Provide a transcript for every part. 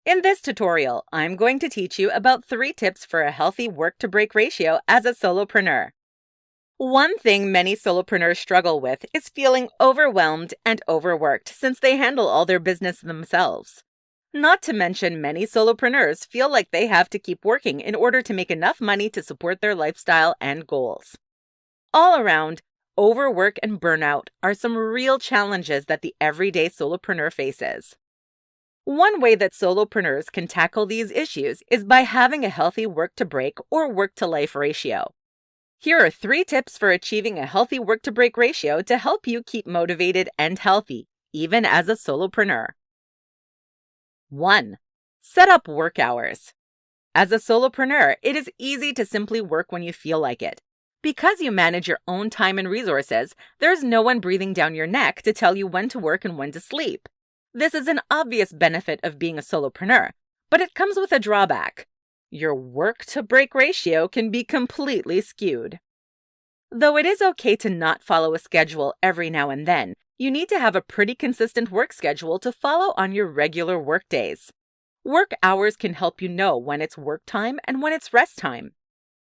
In this tutorial, I'm going to teach you about 3 tips for a healthy work-to-break ratio as a solopreneur. One thing many solopreneurs struggle with is feeling overwhelmed and overworked since they handle all their business themselves. Not to mention, many solopreneurs feel like they have to keep working in order to make enough money to support their lifestyle and goals. All around, overwork and burnout are some real challenges that the everyday solopreneur faces. One way that solopreneurs can tackle these issues is by having a healthy work-to-break or work-to-life ratio. Here are 3 tips for achieving a healthy work-to-break ratio to help you keep motivated and healthy, even as a solopreneur. 1. Set up work hours. As a solopreneur, it is easy to simply work when you feel like it. Because you manage your own time and resources, there's no one breathing down your neck to tell you when to work and when to sleep. This is an obvious benefit of being a solopreneur, but it comes with a drawback. Your work-to-break ratio can be completely skewed. Though it is okay to not follow a schedule every now and then, you need to have a pretty consistent work schedule to follow on your regular work days. Work hours can help you know when it's work time and when it's rest time.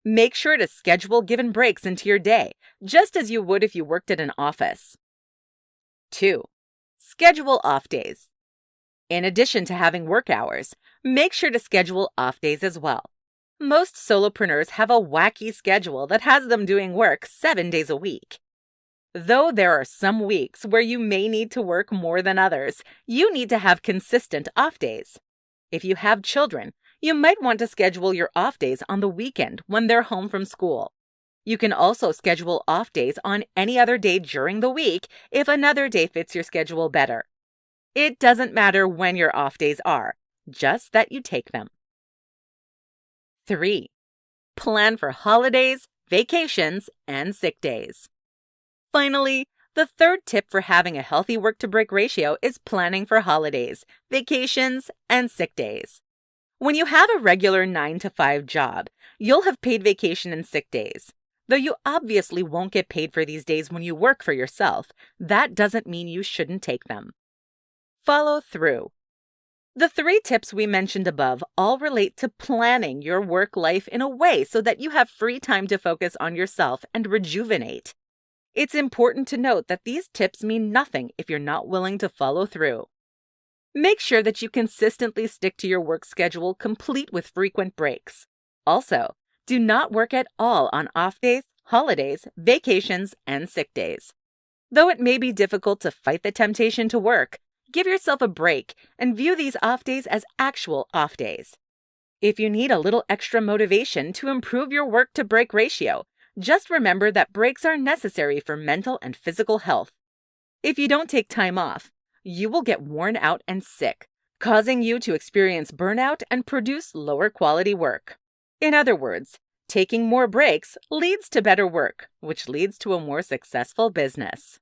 Make sure to schedule given breaks into your day, just as you would if you worked at an office. 2. Schedule off days. In addition to having work hours, make sure to schedule off days as well. Most solopreneurs have a wacky schedule that has them doing work 7 days a week. Though there are some weeks where you may need to work more than others, you need to have consistent off days. If you have children, you might want to schedule your off days on the weekend when they're home from school. You can also schedule off days on any other day during the week if another day fits your schedule better. It doesn't matter when your off days are, just that you take them. 3. Plan for holidays, vacations, and sick days. Finally, the 3rd tip for having a healthy work-to-break ratio is planning for holidays, vacations, and sick days. When you have a regular 9-to-5 job, you'll have paid vacation and sick days. Though you obviously won't get paid for these days when you work for yourself, that doesn't mean you shouldn't take them. Follow through. The 3 tips we mentioned above all relate to planning your work life in a way so that you have free time to focus on yourself and rejuvenate. It's important to note that these tips mean nothing if you're not willing to follow through. Make sure that you consistently stick to your work schedule, complete with frequent breaks. Also, do not work at all on off days, holidays, vacations, and sick days. Though it may be difficult to fight the temptation to work, give yourself a break and view these off days as actual off days. If you need a little extra motivation to improve your work-to-break ratio, just remember that breaks are necessary for mental and physical health. If you don't take time off, you will get worn out and sick, causing you to experience burnout and produce lower quality work. In other words, taking more breaks leads to better work, which leads to a more successful business.